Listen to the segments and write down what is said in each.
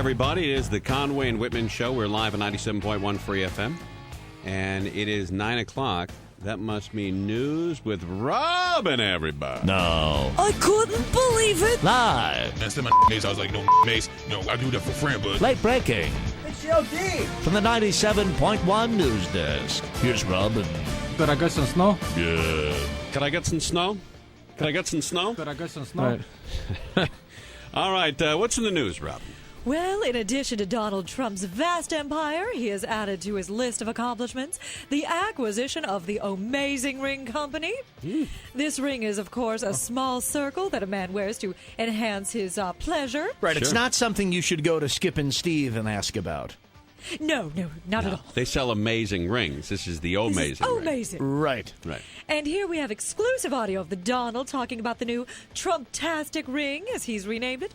everybody. It is the Conway and Whitman Show. We're live at 97.1 Free FM. And it is 9 o'clock. That must mean news with Robin, everybody. No. I couldn't believe it. Live. And my mace, I was like, no, mace. No, I do that for friend, but... Late breaking. It's LD. From the 97.1 News Desk. Here's Robin. Could I get some snow? Yeah. Can I get some snow? Can I get some snow? Could I get some snow? Right. All right. What's in the news, Robin? Well, in addition to Donald Trump's vast empire, he has added to his list of accomplishments the acquisition of the Amazing Ring Company. This ring is, of course, a small circle that a man wears to enhance his pleasure. Right, it's Sure. not something you should go to Skip and Steve and ask about. No, not at all. They sell amazing rings. This is the Amazing ring. Amazing. Right. Right. And here we have exclusive audio of the Donald talking about the new Trump-tastic ring, as he's renamed it,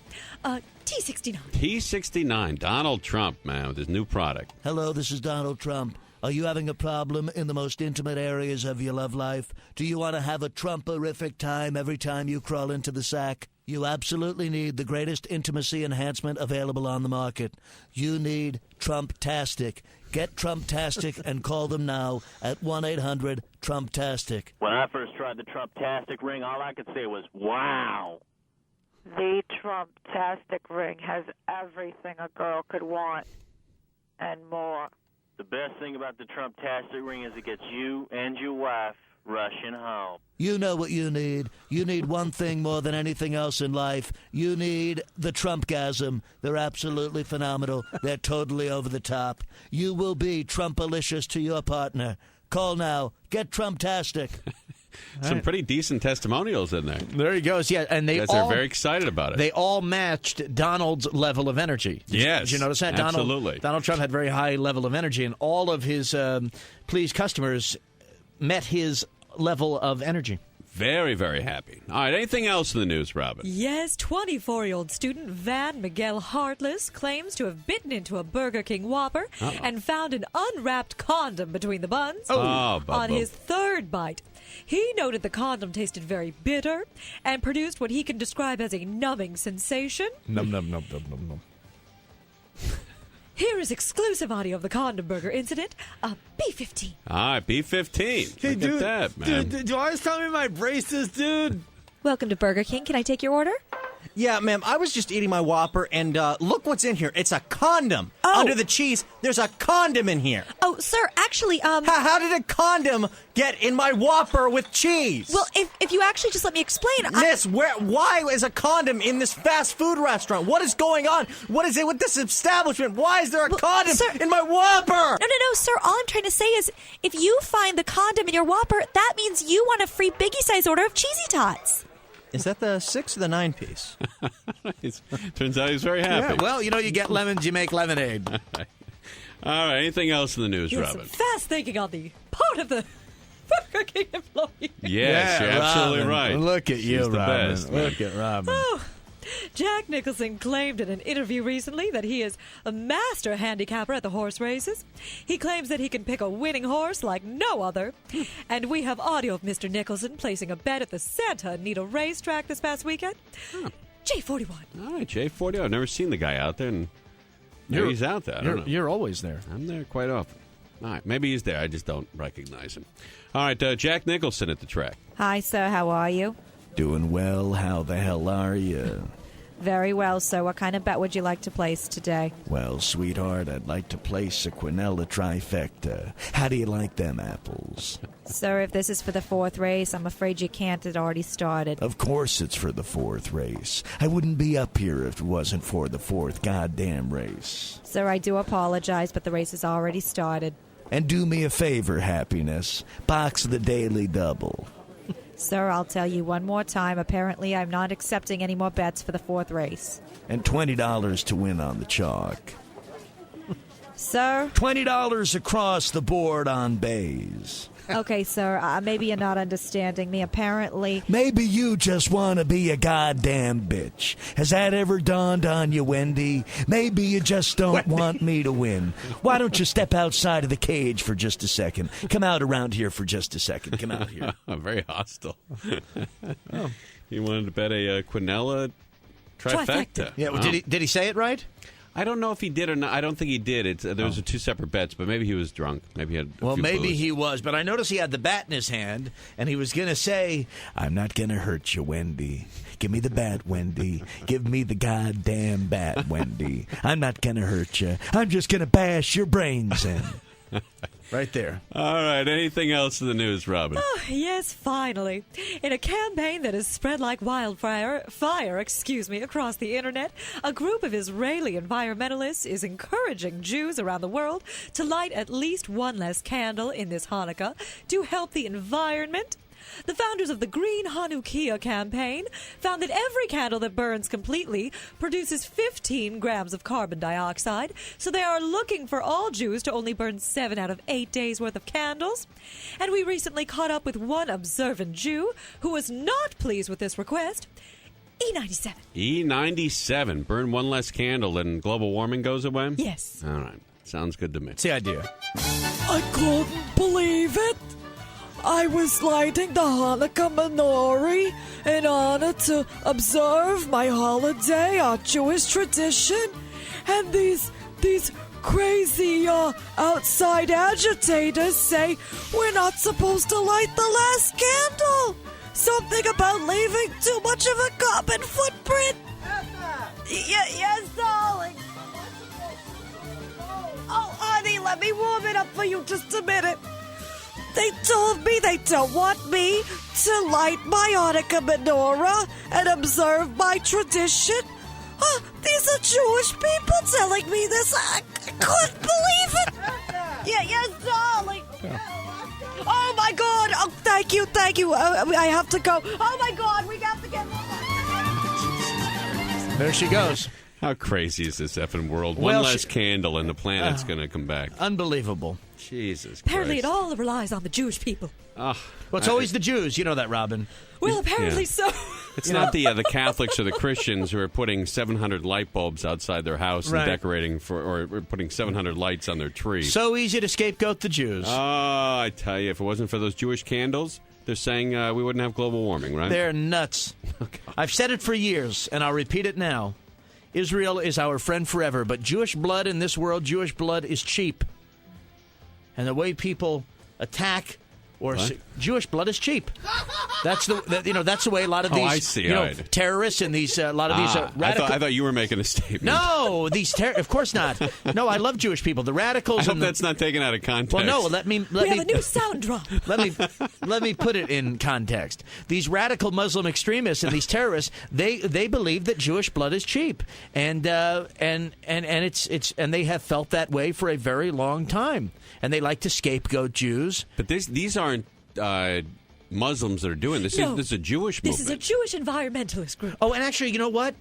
T69. T69. Donald Trump, man, with his new product. Hello, this is Donald Trump. Are you having a problem in the most intimate areas of your love life? Do you want to have a Trumperific time every time you crawl into the sack? You absolutely need the greatest intimacy enhancement available on the market. You need Trump-tastic. Get Trump-tastic and call them now at 1-800-TRUMP-TASTIC. When I first tried the Trump-tastic ring, all I could say was, wow. The Trump-tastic ring has everything a girl could want and more. The best thing about the Trump-tastic ring is it gets you and your wife rushing home. You know what you need. You need one thing more than anything else in life. You need the Trumpgasm. They're absolutely phenomenal. They're totally over the top. You will be Trumpalicious to your partner. Call now. Get Trump-tastic. Some pretty decent testimonials in there. There he goes. Yeah, and they Guys all are very excited about it. They all matched Donald's level of energy. Yes. Did you notice that? Absolutely. Donald Trump had very high level of energy, and all of his pleased customers met his level of energy. Very, very happy. All right, anything else in the news, Robin? Yes, 24-year-old student Van Miguel Hartless claims to have bitten into a Burger King Whopper and found an unwrapped condom between the buns. On his third bite. He noted the condom tasted very bitter and produced what he can describe as a numbing sensation. Num, num, num, num, num, num. Here is exclusive audio of the condom burger incident. B-15. All right, B-15. Look at that, man. Dude, do you always tell me my braces, dude? Welcome to Burger King. Can I take your order? Yeah, ma'am, I was just eating my Whopper, and look what's in here. It's a condom. Oh. Under the cheese, there's a condom in here. Oh, sir, actually, How did a condom get in my Whopper with cheese? Well, if you actually just let me explain... Miss, why is a condom in this fast food restaurant? What is going on? What is it with this establishment? Why is there a condom in my Whopper? No, sir. All I'm trying to say is, if you find the condom in your Whopper, that means you want a free Biggie-size order of Cheesy Tots. Is that the 6 or the 9 piece? Turns out he's very happy. Yeah, well, you get lemons, you make lemonade. All right, anything else in the news, You have Robin? some fast thinking on the part of the Burger King employee. Yes, you're absolutely Robin. right. Look at you, She's the Robin. best, man. Look at Robin. Oh, Jack Nicholson claimed in an interview recently that he is a master handicapper at the horse races. He claims that he can pick a winning horse like no other. And we have audio of Mr. Nicholson placing a bet at the Santa Anita racetrack this past weekend. J41. All right, J40. I've never seen the guy out there, and maybe he's out there. I don't know. You're always there. I'm there quite often. All right, maybe he's there. I just don't recognize him. All right, Jack Nicholson at the track. Hi, sir. How are you? Doing well. How the hell are you? Very well, sir. What kind of bet would you like to place today? Well, sweetheart, I'd like to place a quinella trifecta. How do you like them apples? Sir, if this is for the fourth race, I'm afraid you can't. It already started. Of course it's for the fourth race. I wouldn't be up here if it wasn't for the fourth goddamn race. Sir, I do apologize, but the race has already started. And do me a favor, Happiness. Box the daily double. Sir, I'll tell you one more time. Apparently, I'm not accepting any more bets for the fourth race. And $20 to win on the chalk. Sir? $20 across the board on bays. Okay, sir. Maybe you're not understanding me. Apparently... Maybe you just want to be a goddamn bitch. Has that ever dawned on you, Wendy? Maybe you just don't want me to win. Why don't you step outside of the cage for just a second? Come out around here for just a second. Come out here. Very hostile. He wanted to bet a quinella trifecta. Yeah, well, did he say it right? I don't know if he did or not. I don't think he did. Those are two separate bets, but maybe he was drunk. Maybe he had a few maybe booze. he was. But I noticed he had the bat in his hand, and he was going to say, I'm not going to hurt you, Wendy. Give me the bat, Wendy. Give me the goddamn bat, Wendy. I'm not going to hurt you. I'm just going to bash your brains in. Right there. All right. Anything else in the news, Robin? Oh, yes, finally. In a campaign that has spread like wildfire, across the internet, a group of Israeli environmentalists is encouraging Jews around the world to light at least one less candle in this Hanukkah to help the environment. The founders of the Green Hanukkah campaign found that every candle that burns completely produces 15 grams of carbon dioxide, so they are looking for all Jews to only burn 7 out of 8 days' worth of candles. And we recently caught up with one observant Jew who was not pleased with this request. E97. E97. Burn one less candle and global warming goes away? Yes. All right. Sounds good to me. It's the idea. I couldn't believe it. I was lighting the Hanukkah menorah in honor to observe my holiday, our Jewish tradition, and these crazy outside agitators say we're not supposed to light the last candle. Something about leaving too much of a carbon footprint. Yes, darling. Oh, honey, let me warm it up for you just a minute. They told me they don't want me to light my Hanukkah menorah and observe my tradition. These are Jewish people telling me this. I couldn't believe it. Yes, darling. Oh, my God. Oh, thank you. I have to go. Oh, my God. We have to get... There she goes. How crazy is this effing world? One less candle and the planet's going to come back. Unbelievable. Jesus Apparently Christ. it all relies on the Jewish people. Well, it's always the Jews. You know that, Robin. Well, apparently so. It's not the Catholics or the Christians who are putting 700 light bulbs outside their house and decorating or putting 700 lights on their tree. So easy to scapegoat the Jews. Oh, I tell you, if it wasn't for those Jewish candles, they're saying we wouldn't have global warming, right? They're nuts. I've said it for years, and I'll repeat it now. Israel is our friend forever, but Jewish blood in this world, Jewish blood is cheap. And the way people attack Jewish blood is cheap. That's the way a lot of these terrorists and these a lot of these radical. I thought you were making a statement. No, of course not. No, I love Jewish people. The radicals. I hope that's not taken out of context. Well, no. We have a new sound drop. Let me put it in context. These radical Muslim extremists and these terrorists, they believe that Jewish blood is cheap, and they have felt that way for a very long time, and they like to scapegoat Jews. But these aren't Muslims that are doing this. This is a Jewish movement. This is a Jewish environmentalist group. Oh, and actually, you know what?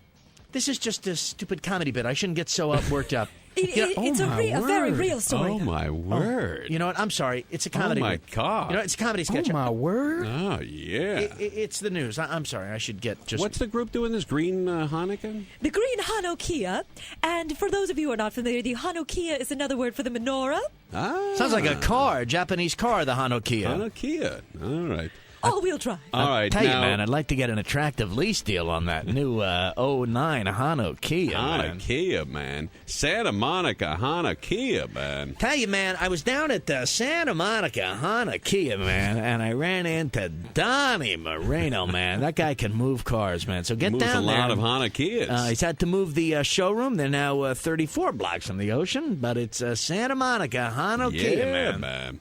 This is just a stupid comedy bit. I shouldn't get so worked up. It's a very real story. Oh, my word. You know what? I'm sorry. It's a comedy. Oh, my God. You know, it's a comedy sketch. Oh, my word. Oh, yeah. It's the news. I'm sorry. I should get just... What's the group doing this? Green Hanukkah? The Green Hanukkah. And for those of you who are not familiar, the Hanukkah is another word for the menorah. Sounds like a car, Japanese car, the Hanukkah. Hanukkah. All right. All-wheel drive. All right. Tell you, man, I'd like to get an attractive lease deal on that new 09 Hanukkah, man. Hanukkah, man. Santa Monica Hanukkah, man. Tell you, man, I was down at the Santa Monica Hanukkah, man, and I ran into Donnie Moreno, man. That guy can move cars, man. So get down there. Moves a lot of Hanukkahs. He's had to move the showroom. They're now 34 blocks from the ocean, but it's Santa Monica Hanukkah, man.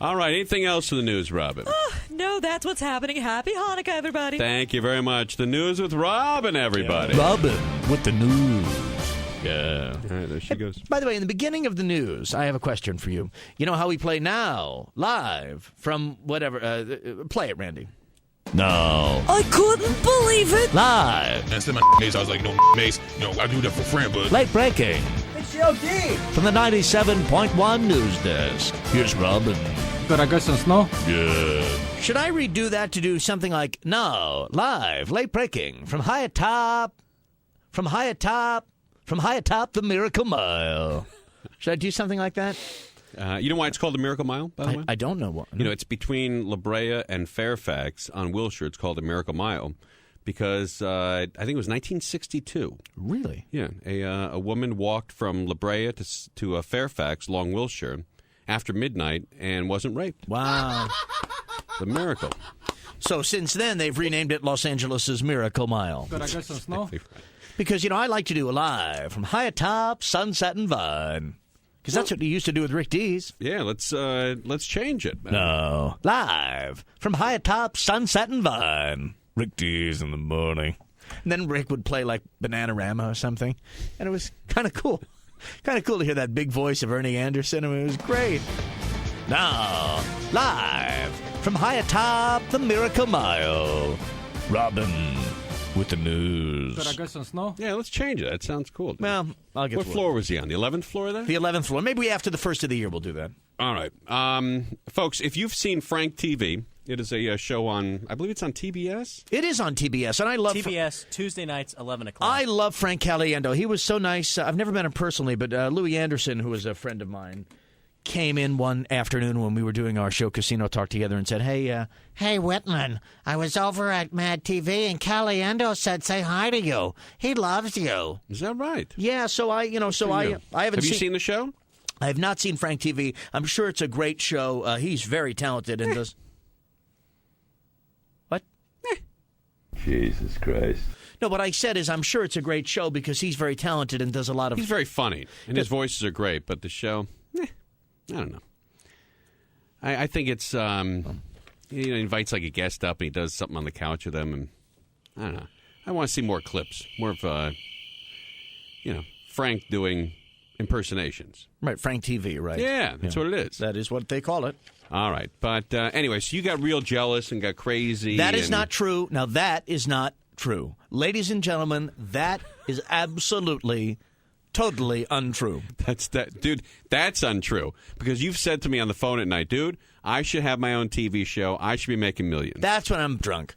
All right. Anything else in the news, Robin? No, that's what's happening. Happy Hanukkah, everybody. Thank you very much. The news with Robin, everybody. Yeah. Robin with the news. Yeah. All right, there she goes. By the way, in the beginning of the news, I have a question for you. You know how we play now, live, from whatever. Play it, Randy. No. I couldn't believe it. Live. And said my Mace, I was like, Mace, I do that for friend, but... Late breaking. From the 97.1 News Desk. Here's Robin. Could I get some snow? Yeah. Should I redo that to do something like, no, live, late breaking, from high atop, the Miracle Mile. Should I do something like that? You know why it's called the Miracle Mile, by the way? I don't know. You know, it's between La Brea and Fairfax on Wilshire. It's called the Miracle Mile because I think it was 1962. Really? Yeah. A woman walked from La Brea to Fairfax, along Wilshire, after midnight and wasn't raped. Wow. It's a miracle. So since then, they've renamed it Los Angeles' Miracle Mile. Could I get some snow? Because, I like to do a live from high atop Sunset and Vine. Because that's what you used to do with Rick Dees. Yeah, let's change it. No. Live from high atop Sunset and Vine. Rick Dees in the morning. And then Rick would play like Bananarama or something. And it was kind of cool. Kind of cool to hear that big voice of Ernie Anderson. I mean, it was great. Now, live from high atop the Miracle Mile, Robin with the news. Could I get some snow? Yeah, let's change it. That sounds cool. Well, I'll get What floor was he on? The 11th floor there? The 11th floor. Maybe after the first of the year we'll do that. All right. Folks, if you've seen Frank TV, it is a show on, I believe it's on TBS? It is on TBS, and I love TBS, Tuesday nights, 11 o'clock. I love Frank Caliendo. He was so nice. I've never met him personally, but Louis Anderson, who was a friend of mine, came in one afternoon when we were doing our show Casino Talk together and said, Hey, Whitman, I was over at Mad TV and Caliendo said say hi to you. He loves you. Is that right? Yeah, so I haven't Have you seen the show? I have not seen Frank TV. I'm sure it's a great show. He's very talented and does... What? Jesus Christ. No, what I said is I'm sure it's a great show because he's very talented and does a lot of... He's very funny, and his voices are great, but the show... I don't know. I think it's he invites like a guest up and he does something on the couch with them, and I don't know. I want to see more clips, more of Frank doing impersonations. Right, Frank TV, right? Yeah, that's what it is. That is what they call it. All right, but anyway, so you got real jealous and got crazy. That is not true. Now that is not true, ladies and gentlemen. That is absolutely. Totally untrue. Dude, that's untrue. Because you've said to me on the phone at night, dude, I should have my own TV show. I should be making millions. That's when I'm drunk.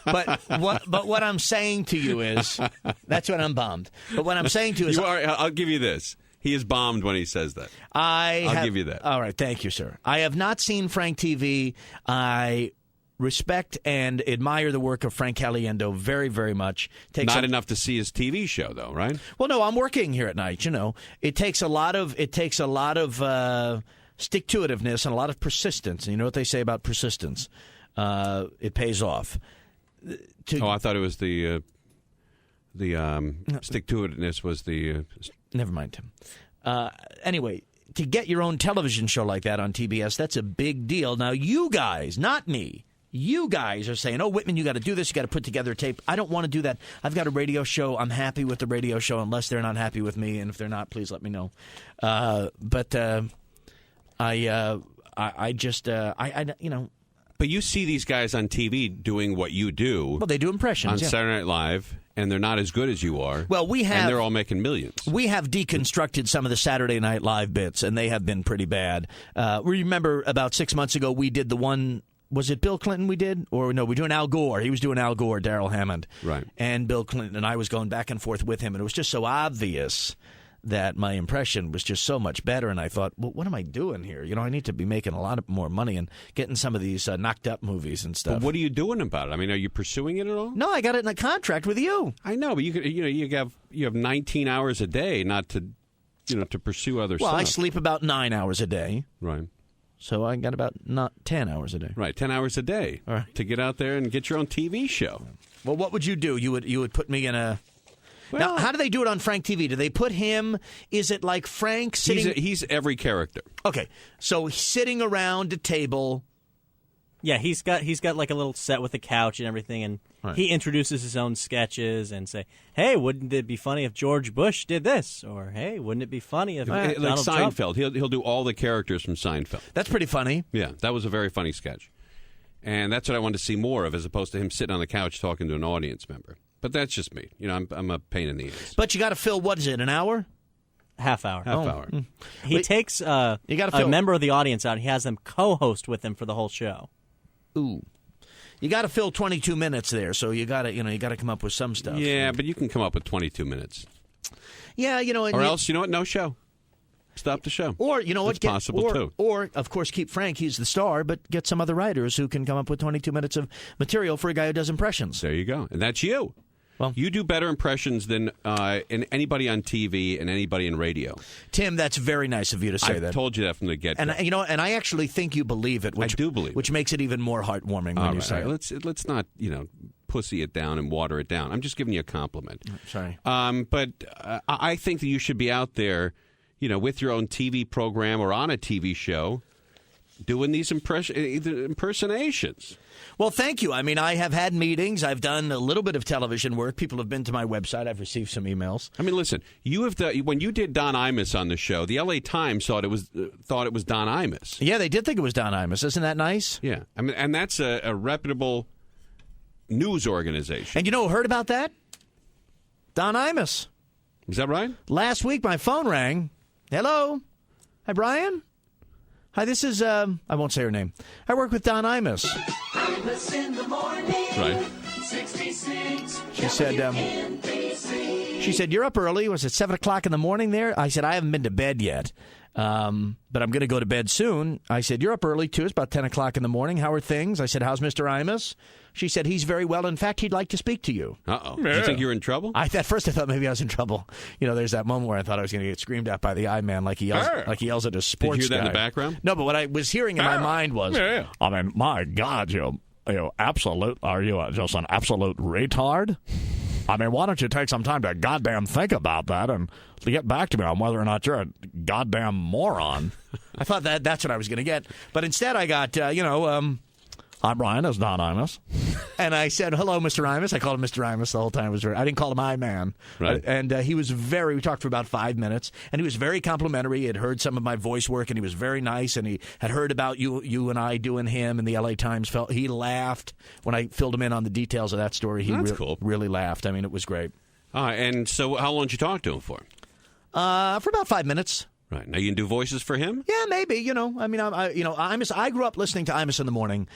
But what I'm saying to you is, that's when I'm bombed. But what I'm saying to you is... I'll give you this. He is bombed when he says that. I'll give you that. All right, thank you, sir. I have not seen Frank TV. I respect and admire the work of Frank Caliendo very, very much. Not enough to see his TV show, though, right? Well, no, I'm working here at night. It takes a lot of stick-to-itiveness and a lot of persistence. And you know what they say about persistence? It pays off. I thought it was the stick-to-itiveness was the. Never mind, Tim. Anyway. To get your own television show like that on TBS, that's a big deal. Now, you guys, not me, you guys are saying, Whitman, you got to do this. You got to put together a tape. I don't want to do that. I've got a radio show. I'm happy with the radio show unless they're not happy with me. And if they're not, please let me know. But you see these guys on TV doing what you do. Well, they do impressions on Saturday Night Live, and they're not as good as you are. Well, and they're all making millions. We have deconstructed some of the Saturday Night Live bits, and they have been pretty bad. Remember about 6 months ago, we did the one. Was it Bill Clinton we did? Or no, we were doing Al Gore. He was doing Al Gore, Darrell Hammond. Right. And Bill Clinton, and I was going back and forth with him, and it was just so obvious that my impression was just so much better, and I thought, well, what am I doing here? I need to be making a lot more money and getting some of these knocked up movies and stuff. But what are you doing about it? I mean, are you pursuing it at all? No, I got it in a contract with you. I know, but you have 19 hours a day not to pursue other stuff. Well, I sleep about 9 hours a day. Right. So I got about 10 hours a day. Right, 10 hours a day to get out there and get your own TV show. Well, what would you do? You would put me in a... Well, now, how do they do it on Frank TV? Do they put him? Is it like Frank sitting? He's every character. Okay, so sitting around a table. Yeah, he's got like a little set with a couch and everything, and he introduces his own sketches and say, "Hey, wouldn't it be funny if George Bush did this?" Or, "Hey, wouldn't it be funny if like Donald Seinfeld?" Trump? He'll do all the characters from Seinfeld. That's pretty funny. Yeah, that was a very funny sketch, and that's what I wanted to see more of, as opposed to him sitting on the couch talking to an audience member. But that's just me. I'm a pain in the ass. But you got to fill, what is it, an hour? Half hour. Half hour. He takes a member of the audience out, and he has them co-host with him for the whole show. Ooh. You got to fill 22 minutes there, so you got to come up with some stuff. Yeah, but you can come up with 22 minutes. Yeah, or else, you know what? No show. stop the show. Or, you know what? That's possible, too. Or, of course, keep Frank. He's the star, but get some other writers who can come up with 22 minutes of material for a guy who does impressions. There you go. And that's you. Well, you do better impressions than anybody on TV and anybody in radio. Tim, that's very nice of you to say that. I told you that from the get-go. And and I actually think you believe it. Which, I do believe it. Which makes it even more heartwarming when you say it. Let's not, pussy it down and water it down. I'm just giving you a compliment. Sorry. But I think that you should be out there, with your own TV program or on a TV show doing these impersonations. Well, thank you. I mean, I have had meetings. I've done a little bit of television work. People have been to my website. I've received some emails. I mean, listen, when you did Don Imus on the show, the LA Times thought it was Don Imus. Yeah, they did think it was Don Imus. Isn't that nice? Yeah. I mean, and that's a reputable news organization. And you know who heard about that? Don Imus. Is that right? Last week, my phone rang. Hello? Hi, Brian? Hi, this is, I won't say her name. I work with Don Imus. Imus in the morning. Right. 66. She said, you're up early. Was it 7 o'clock in the morning there? I said, I haven't been to bed yet, but I'm going to go to bed soon. I said, you're up early, too. It's about 10 o'clock in the morning. How are things? I said, how's Mr. Imus? She said, he's very well. In fact, he'd like to speak to you. Uh-oh. Yeah. Do you think you're in trouble? At first, I thought maybe I was in trouble. There's that moment where I thought I was going to get screamed at by the I-man like he yells at a sports guy. Did you hear that in the background? No, but what I was hearing in my mind was, I mean, my God, you absolute, are you just an absolute retard? I mean, why don't you take some time to goddamn think about that and get back to me on whether or not you're a goddamn moron? I thought that's what I was going to get. But instead I got, hi, Brian, it's Don Imus. And I said, hello, Mr. Imus. I called him Mr. Imus the whole time. I didn't call him I-Man. Right. And he was we talked for about 5 minutes, and he was very complimentary. He had heard some of my voice work, and he was very nice, and he had heard about you and I doing him, and the LA Times he laughed when I filled him in on the details of that story. He really laughed. I mean, it was great. And so how long did you talk to him for? For about 5 minutes. Right. Now you can do voices for him? Yeah, maybe. I mean, Imus. I grew up listening to Imus in the morning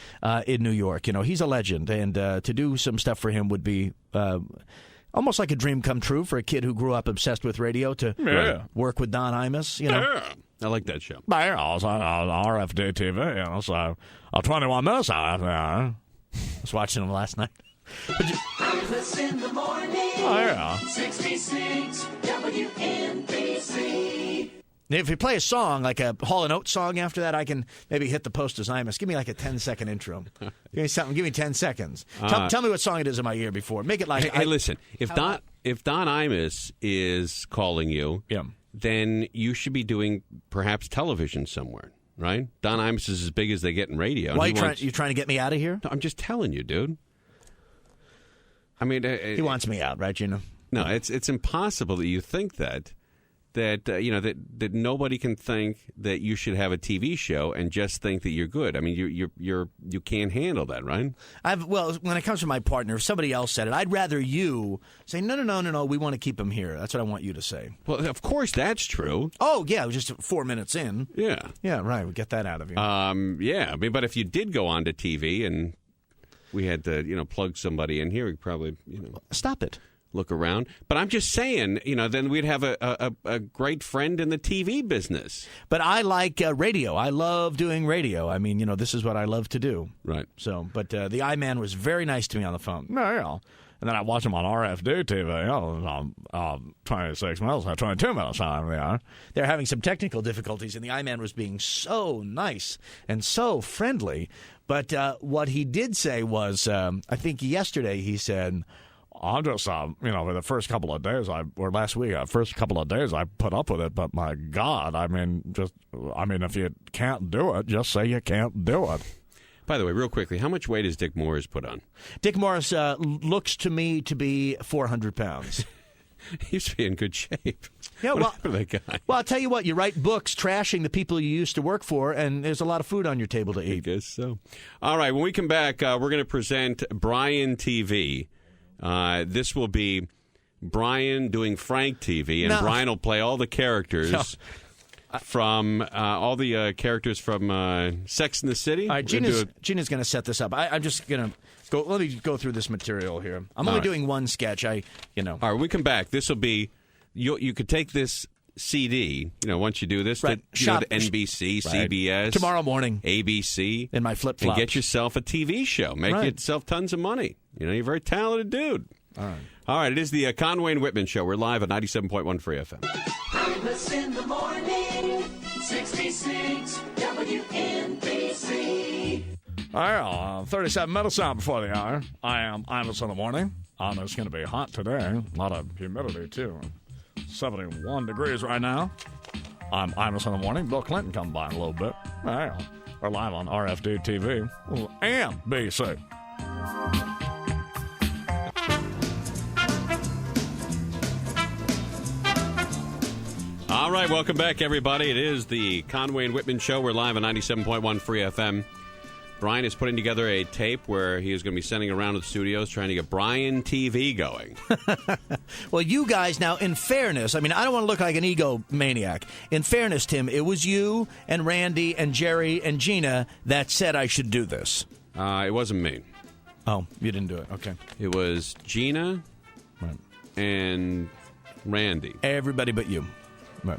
in New York. He's a legend, and to do some stuff for him would be almost like a dream come true for a kid who grew up obsessed with radio to work with Don Imus. Yeah. I like that show. Yeah, I was on RFD TV, so 21 minutes out there. I was watching him last night. Imus in the morning. Oh, yeah. 66 WNBC. If you play a song, like a Hall & Oates song after that, I can maybe hit the post as Imus. Give me like a 10-second intro. Give me something. Give me 10 seconds. Tell me what song it is in my ear before. Make it like... Hey, listen. If Don Imus is calling you, then you should be doing perhaps television somewhere, right? Don Imus is as big as they get in radio. Why you trying to get me out of here? No, I'm just telling you, dude. I mean... he wants me out, right, Gino? No, it's impossible that you think that nobody can think that you should have a TV show and just think that you're good. I mean, you can't handle that, right? When it comes to my partner, if somebody else said it, I'd rather you say no. We want to keep him here. That's what I want you to say. Well, of course that's true. Oh yeah, just 4 minutes in. Yeah, right. We get that out of you. Yeah. I mean, but if you did go on to TV and we had to plug somebody in here, we'd probably stop it. Look around. But I'm just saying, then we'd have a great friend in the TV business. But I like radio. I love doing radio. I mean, this is what I love to do. Right. So, but the I-Man was very nice to me on the phone. Yeah. And then I watch him on RFD TV, 26 minutes, 22 minutes time. Yeah. They're having some technical difficulties, and the I-Man was being so nice and so friendly. But what he did say was, I think yesterday he said... I'm just, for the first couple of days, last week, first couple of days, I put up with it. But my God, if you can't do it, just say you can't do it. By the way, real quickly, how much weight has Dick Morris put on? Dick Morris looks to me to be 400 pounds. He used to be in good shape. Yeah, what happened to that guy? Well, I'll tell you what, you write books trashing the people you used to work for, and there's a lot of food on your table to eat. I guess so. All right, when we come back, we're going to present Brian TV. This will be Brian doing Frank TV, and Brian will play all the characters from all the characters from Sex and the City. All right, Gina's going to set this up. I'm just going to go. Let me go through this material here. I'm only doing one sketch. All right, when we come back, this will be you could take this CD. Once you do this, Right. to NBC, Right. CBS, Tomorrow morning, ABC, in my flip-flops, and get yourself a TV show. Make yourself tons of money. You're a very talented dude. All right. It is the Conway and Whitman Show. We're live at 97.1 Free FM. Timeless in the morning, 66 WNBC. All right, 37 minutes out before the hour. I am Imus in the morning. It's going to be hot today. A lot of humidity, too. 71 degrees right now. I'm Imus in the morning. Bill Clinton come by in a little bit. All right, we're live on RFD TV and BC. All right, welcome back, everybody. It is the Conway and Whitman Show. We're live on 97.1 Free FM. Brian is putting together a tape where he is going to be sending around to the studios trying to get Brian TV going. Well, you guys, now, in fairness, I don't want to look like an egomaniac. In fairness, Tim, it was you and Randy and Jerry and Gina that said I should do this. It wasn't me. Oh, you didn't do it. Okay. It was Gina and Randy. Everybody but you. Right.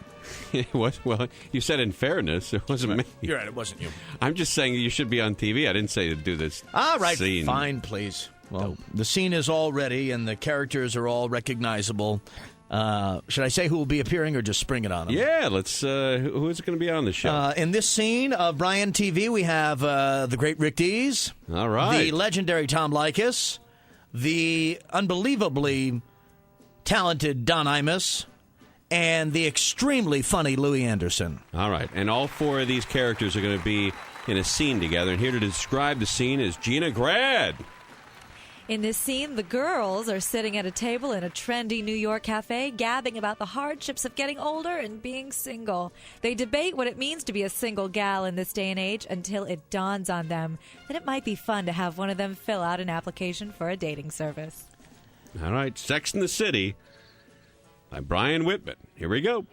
It was, well, you said in fairness, it wasn't me. You're right, it wasn't you. I'm just saying you should be on TV. I didn't say to do this All right, scene. Fine, please. Well, the scene is all ready, and the characters are all recognizable. Should I say who will be appearing, or just spring it on them? Yeah, let's. Who is going to be on the show? In this scene of Brian TV, we have the great Rick Dees. All right. The legendary Tom Likas. The unbelievably talented Don Imus. And the extremely funny Louis Anderson. All right. And all four of these characters are going to be in a scene together. And here to describe the scene is Gina Grad. In this scene, the girls are sitting at a table in a trendy New York cafe, gabbing about the hardships of getting older and being single. They debate what it means to be a single gal in this day and age until it dawns on them that it might be fun to have one of them fill out an application for a dating service. All right. Sex in the City by Brian Whitman. Here we go.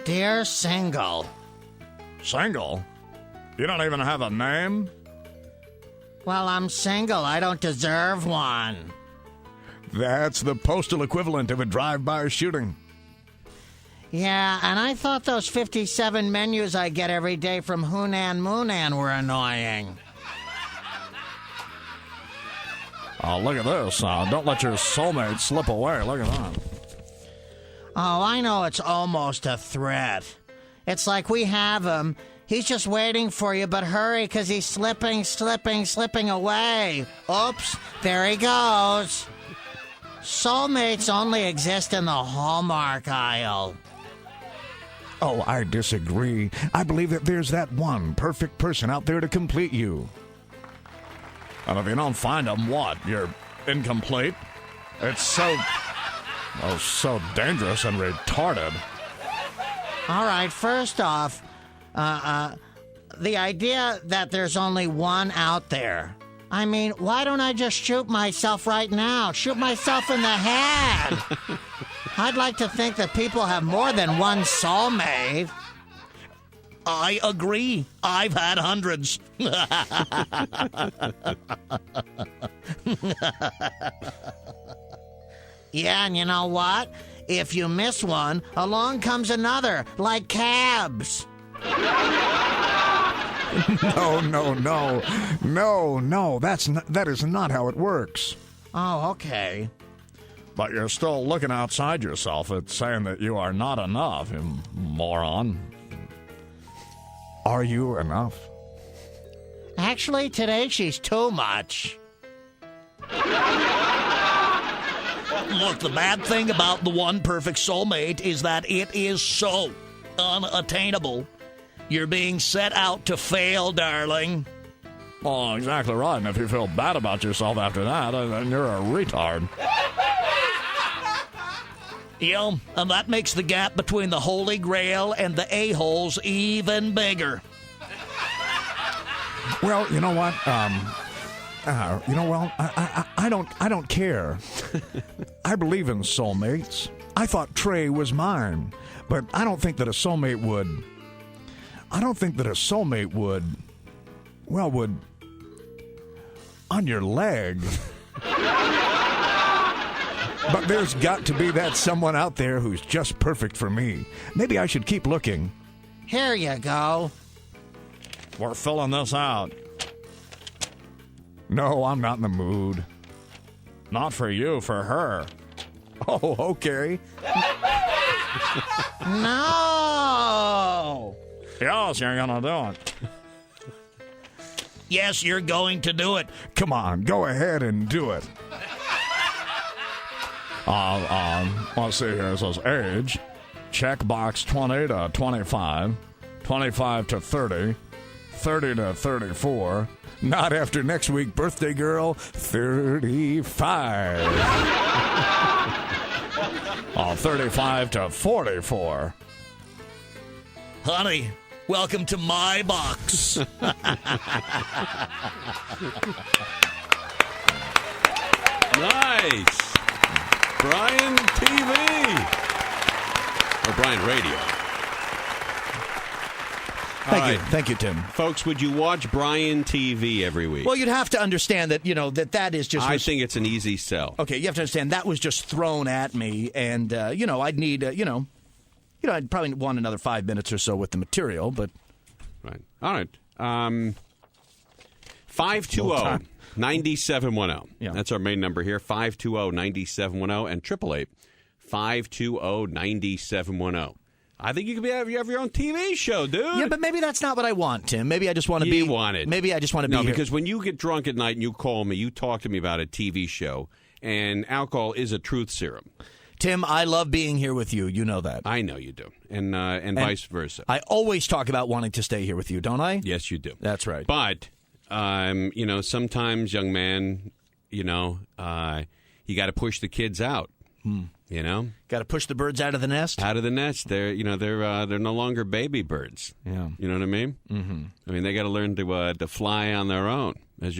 Dear Single. Single? You don't even have a name? Well, I'm single. I don't deserve one. That's the postal equivalent of a drive-by shooting. Yeah, and I thought those 57 menus I get every day from Hunan Moonan were annoying. Oh, look at this. Don't let your soulmate slip away. Look at that. Oh, I know it's almost a threat. It's like we have him. He's just waiting for you, but hurry, because he's slipping away. Oops, there he goes. Soulmates only exist in the Hallmark aisle. Oh, I disagree. I believe that there's that one perfect person out there to complete you. And if you don't find them, what? You're incomplete? It's so dangerous and retarded. All right, first off, the idea that there's only one out there. I mean, why don't I just shoot myself right now? Shoot myself in the head. I'd like to think that people have more than one soulmate. I agree. I've had hundreds. Yeah, and you know what? If you miss one, along comes another, like cabs. No. That is not how it works. Oh, okay. But you're still looking outside yourself. It's saying that you are not enough, you moron. Are you enough? Actually, today she's too much. Look, the bad thing about the one perfect soulmate is that it is so unattainable. You're being set out to fail, darling. Oh, exactly right. And if you feel bad about yourself after that, then you're a retard. Yeah, and that makes the gap between the Holy Grail and the a-holes even bigger. Well, you know what? I don't care. I believe in soulmates. I thought Trey was mine, but I don't think that a soulmate would. Would on your leg. But there's got to be that someone out there who's just perfect for me. Maybe I should keep looking. Here you go. We're filling this out. No, I'm not in the mood. Not for you, for her. Oh, okay. No! Yes, you're gonna do it. Yes, you're going to do it. Come on, go ahead and do it. Let's see here. It says age. Check box 20 to 25. 25 to 30. 30 to 34. Not after next week, birthday girl, 35. 35 to 44. Honey, welcome to my box. Nice. Brian TV. Or Brian Radio. Thank you, Tim. Folks, would you watch Brian TV every week? Well, you'd have to understand that, that is just... I think it's an easy sell. Okay, you have to understand that was just thrown at me, and, I'd need, I'd probably want another 5 minutes or so with the material, but... Right. All right. 520-9710. Yeah. That's our main number here, 520-9710, and 888-520-9710. I think you could have your own TV show, dude. Yeah, but maybe that's not what I want, Tim. Maybe I just want to be... You want it. Maybe I just want to be No, here. because when you get drunk at night and you call me, you talk to me about a TV show, and alcohol is a truth serum. Tim, I love being here with you. You know that. I know you do, and vice versa. I always talk about wanting to stay here with you, don't I? Yes, you do. That's right. But, sometimes, young man, you got to push the kids out. Got to push the birds out of the nest. Out of the nest, they're no longer baby birds. Yeah, you know what I mean. Mm-hmm. I mean, they got to learn to fly on their own. As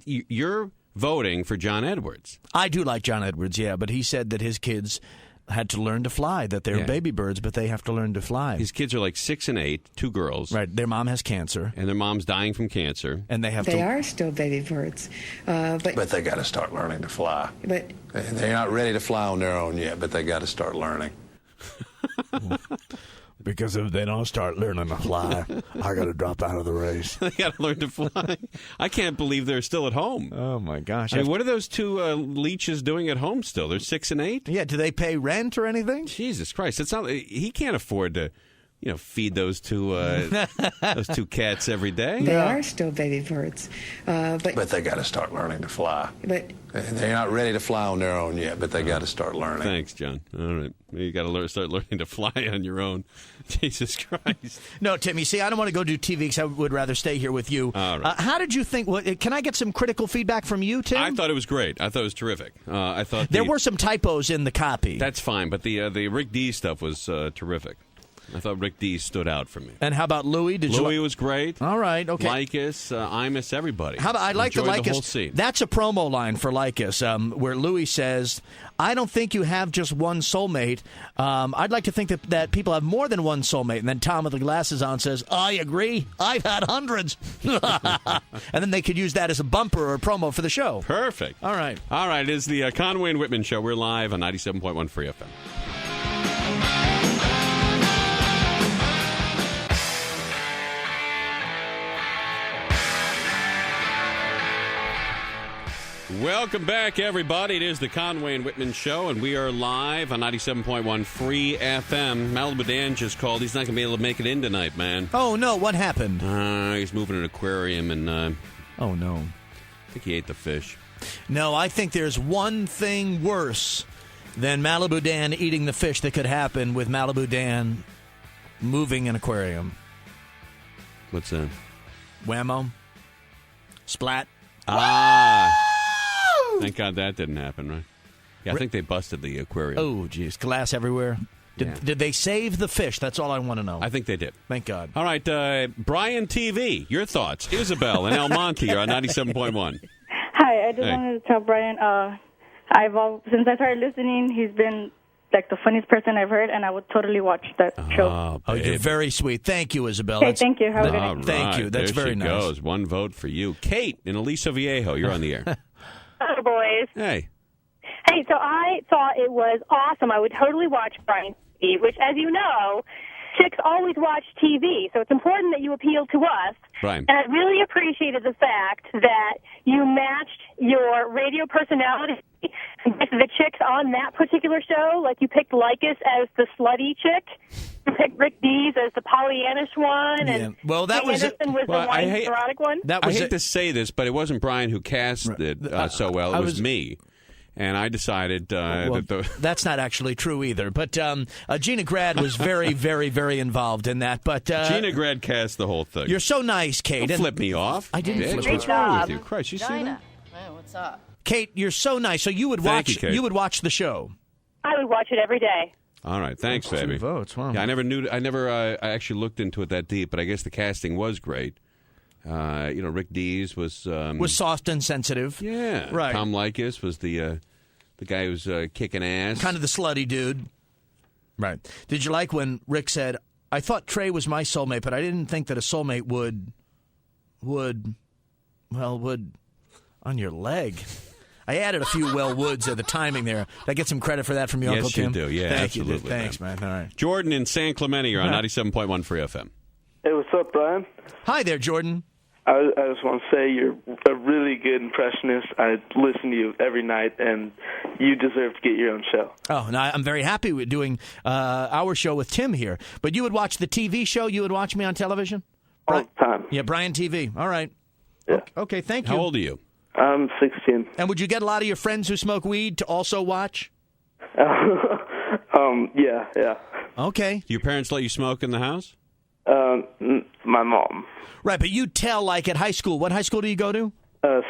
you're voting for John Edwards. I do like John Edwards, yeah, but he said that his kids had to learn to fly. That they're baby birds, but they have to learn to fly. His kids are like 6 and 8, 2 girls. Right. Their mom has cancer, and their mom's dying from cancer, and they are still baby birds, but they got to start learning to fly. But they're not ready to fly on their own yet, but they got to start learning. Because if they don't start learning to fly, I got to drop out of the race. They got to learn to fly. I can't believe they're still at home. Oh, my gosh. I mean, what are those 2 leeches doing at home still? They're 6 and 8? Yeah, do they pay rent or anything? Jesus Christ. It's not. He can't afford to, feed those 2 cats every day. They are still baby birds. But they got to start learning to fly. But they're not ready to fly on their own yet, but they got to start learning. Thanks, John. All right. You got to start learning to fly on your own. Jesus Christ. No, Tim, you see, I don't want to go do TV because I would rather stay here with you. All right. How did you think? Can I get some critical feedback from you, Tim? I thought it was great. I thought it was terrific. I thought there were some typos in the copy. That's fine, but the Rick D stuff was terrific. I thought Rick D stood out for me. And how about Louis? Louis was great. All right, okay. Lycus, Imus, everybody. How about I like the Lycus? The whole scene. That's a promo line for Lycus, where Louis says, "I don't think you have just one soulmate. I'd like to think that people have more than one soulmate." And then Tom with the glasses on says, "I agree. I've had hundreds." And then they could use that as a bumper or a promo for the show. Perfect. All right. All right. It's the Conway and Whitman show. We're live on 97.1 Free FM. Welcome back, everybody. It is the Conway and Whitman show, and we are live on 97.1 Free FM. Malibu Dan just called. He's not going to be able to make it in tonight, man. Oh, no. What happened? He's moving an aquarium, and oh, no. I think he ate the fish. No, I think there's one thing worse than Malibu Dan eating the fish that could happen with Malibu Dan moving an aquarium. What's that? Whammo. Splat. Ah. Thank God that didn't happen, right? Yeah, I think they busted the aquarium. Oh, geez. Glass everywhere. Did they save the fish? That's all I want to know. I think they did. Thank God. All right, Brian TV, your thoughts. Isabel and El Monte are on 97.1. Hi, I just wanted to tell Brian, since I started listening, he's been like the funniest person I've heard, and I would totally watch that show. Oh, you're very sweet. Thank you, Isabel. Hey, thank you. Have a good night. Thank you. That's there very she nice. Goes. One vote for you. Kate in Aliso Viejo, you're on the air. Hello, boys. Hey. Hey, so I thought it was awesome. I would totally watch Brian TV, which, as you know, chicks always watch TV, so it's important that you appeal to us. Right. And I really appreciated the fact that you matched your radio personality with the chicks on that particular show. Like, you picked Lycus as the slutty chick, you picked Rick Dees as the Pollyannish one, and well, that was Anderson was the white erotic one. I hate to say this, but it wasn't Brian who cast it so well. It was me. And I decided that's not actually true either. But Gina Grad was very, very, very involved in that. But Gina Grad cast the whole thing. You're so nice, Kate. Don't flip me off. I didn't flip you off. What's wrong with you? Christ, you see that? Man, what's up? Kate, you're so nice. So you would Thank watch. you, Kate. Would watch the show. I would watch it every day. All right, thanks, baby. 2 votes. Wow. Yeah, I actually looked into it that deep, but I guess the casting was great. Rick Dees was soft and sensitive. Yeah, right. Tom Likas was the guy who's kicking ass. Kind of the slutty dude. Right. Did you like when Rick said, I thought Trey was my soulmate, but I didn't think that a soulmate would on your leg. I added a few woods at the timing there. Did I get some credit for that from you, Uncle Tim? Yes, you do. Yeah, Thank absolutely. You, Thanks, man. All right. Jordan in San Clemente, you're on 97.1 Free FM. Hey, what's up, Brian? Hi there, Jordan. I just want to say you're a really good impressionist. I listen to you every night, and you deserve to get your own show. Oh, and I'm very happy with doing our show with Tim here. But you would watch the TV show? You would watch me on television? All the time. Yeah, Brian TV. All right. Yeah. Okay, thank you. How old are you? I'm 16. And would you get a lot of your friends who smoke weed to also watch? Yeah. Okay. Do your parents let you smoke in the house? My mom. Right, but you tell, like, at high school. What high school do you go to?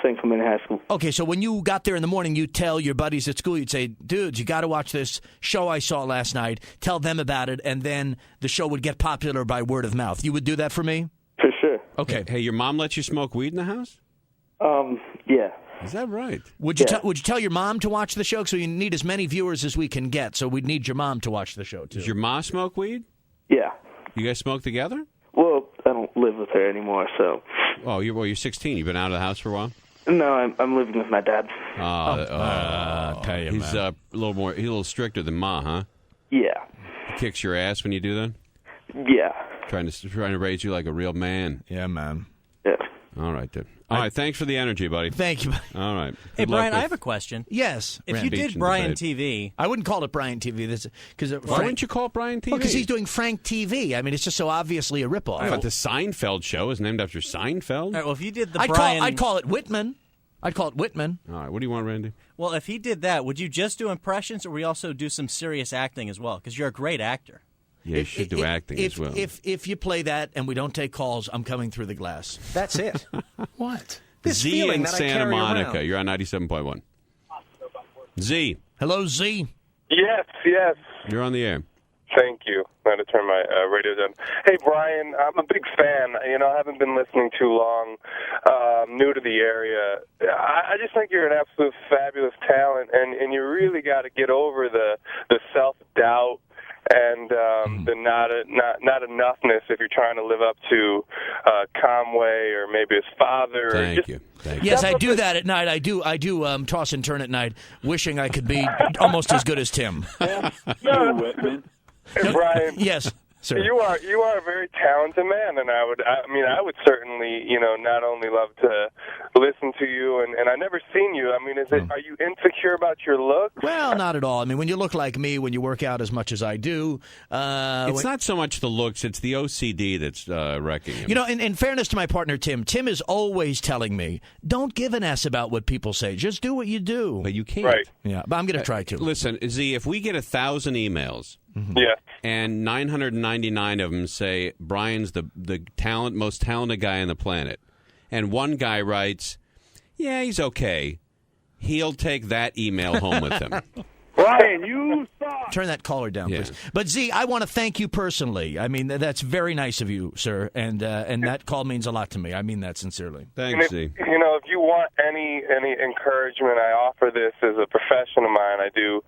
St. Clement High School. Okay, so when you got there in the morning, you tell your buddies at school, you'd say, dudes, you got to watch this show I saw last night. Tell them about it, and then the show would get popular by word of mouth. You would do that for me? For sure. Okay. Hey, your mom lets you smoke weed in the house? Yeah. Is that right? Would you tell your mom to watch the show? So we need as many viewers as we can get, so we'd need your mom to watch the show, too. Does your mom smoke weed? Yeah. You guys smoke together? Well, I don't live with her anymore, so. Oh, you're 16. You've been out of the house for a while? No, I'm living with my dad. I'll tell you, he's a little stricter than Ma, huh? Yeah. He kicks your ass when you do that? Yeah. Trying to raise you like a real man. Yeah, man. Yeah. All right, dude. All right, thanks for the energy, buddy. Thank you. All right. Hey, Good luck Brian, I with- have a question. Yes. If you did Brian TV, I wouldn't call it Brian TV. Why wouldn't you call it Brian TV? Because he's doing Frank TV. I mean, it's just so obviously a ripoff. But the Seinfeld show is named after Seinfeld? all right, well, if you did the I'd call it Whitman. I'd call it Whitman. All right, what do you want, Randy? Well, if he did that, would you just do impressions, or would you also do some serious acting as well? Because you're a great actor. Yeah, you should do acting as well. If you play that and we don't take calls, I'm coming through the glass. That's it. What? Z in Santa Monica. You're on 97.1. Z. Hello, Z. Yes. You're on the air. Thank you. I had to turn my radio down. Hey, Brian, I'm a big fan. I haven't been listening too long. New to the area. I just think you're an absolute fabulous talent, and you really got to get over the self-doubt and the not enoughness if you're trying to live up to Conway or maybe his father. Thank you. Yes, I do that at night. I do toss and turn at night, wishing I could be almost as good as Tim. Whitman. Hey, Brian. Yes, sir. You are a very talented man, and I would certainly, not only love to listen to you, and I've never seen you. I mean, are you insecure about your look? Well, not at all. I mean, when you look like me, when you work out as much as I do, it's not so much the looks; it's the OCD that's wrecking him. In fairness to my partner Tim is always telling me, "Don't give an S about what people say. Just do what you do." But you can't. Right. Yeah, but I'm going to try to. Listen, Z, if we get 1,000 emails. Yeah. And 999 of them say Brian's the most talented guy on the planet. And one guy writes, yeah, he's okay. He'll take that email home with him. Brian, you suck. Turn that caller down, please. But Z, I want to thank you personally. I mean, that's very nice of you, sir, and that call means a lot to me. I mean that sincerely. Thanks, Z. If you want any encouragement, I offer this as a profession of mine. I do,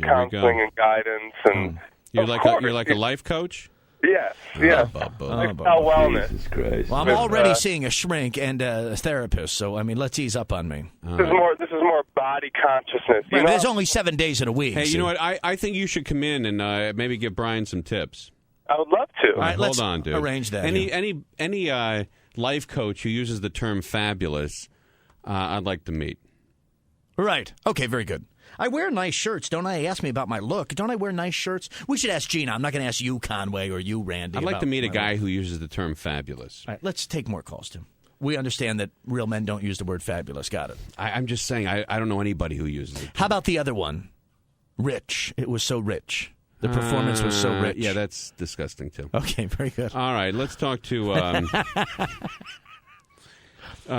counseling and guidance, and you're like a life coach. Yes, yes. Lifestyle wellness. Jesus Christ. Well, I'm already seeing a shrink and a therapist, so I mean, let's ease up on me. This is more body consciousness. Right, there's only 7 days in a week. Hey, you know what? I think you should come in and maybe give Brian some tips. I would love to. All right, hold on, dude. arrange that. Any life coach who uses the term fabulous, I'd like to meet. Right. Okay, very good. I wear nice shirts, don't I? Ask me about my look. Don't I wear nice shirts? We should ask Gina. I'm not going to ask you, Conway, or you, Randy. I'd like to meet a guy look. who uses the term fabulous. All right, let's take more calls, Tim. We understand that real men don't use the word fabulous. Got it. I'm just saying, I don't know anybody who uses it. How about the other one? Rich. It was so rich. The performance was so rich. Yeah, that's disgusting, too. Okay, very good. All right, let's talk to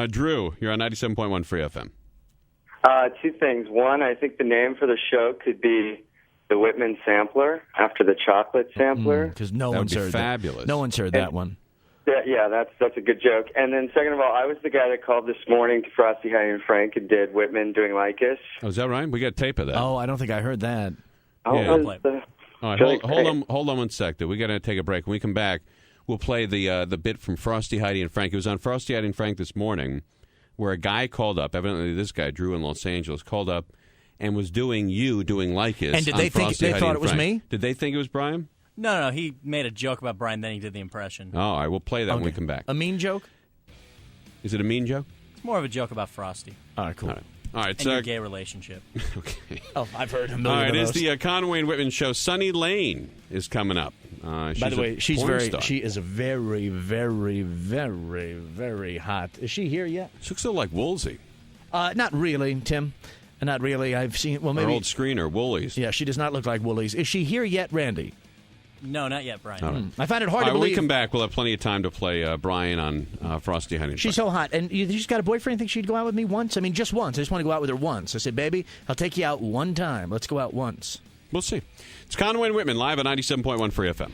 Drew. You're on 97.1 Free FM. Two things. One, I think the name for the show could be the Whitman Sampler, after the chocolate sampler. Because no one's heard fabulous. that. No one's heard that one. Yeah, that's a good joke. And then second of all, I was the guy that called this morning to Frosty, Hattie, and Frank and did Whitman doing Lycus. Oh, is that right? We got tape of that. Oh, I don't think I heard that. Oh, Yeah. it was the- All right, hold on one sec, dude. We got to take a break. When we come back, we'll play the bit from Frosty, Heidi, and Frank. It was on Frosty, Heidi, and Frank this morning, where a guy called up. Evidently, this guy, Drew in Los Angeles, called up and was doing Lycus. And did they think Frosty, they Heidi, thought and it was Frank. me? Did they think it was Brian? No, he made a joke about Brian, then he did the impression. Oh, all right, we'll play that when we come back. A mean joke? Is it a mean joke? It's more of a joke about Frosty. All right, cool. All right, and so your gay relationship. Okay. Oh, I've heard a All million right, of it's those. the Conway and Whitman show. Sunny Lane is coming up. By the way, she is very, very, very, very hot. Is she here yet? She looks so like Woolsey. Not really, Tim. Not really. I've seen. Well, maybe Our old screener, Woolies. Yeah, she does not look like Woolies. Is she here yet, Randy? No, not yet, Brian. All right. I find it hard All to right, when believe. we come back, we'll have plenty of time to play Brian on Frosty, Honey. She's so hot. And she's got a boyfriend. Think she'd go out with me once? I mean, just once. I just want to go out with her once. I said, baby, I'll take you out one time. Let's go out once. We'll see. It's Conway and Whitman live at 97.1 Free FM.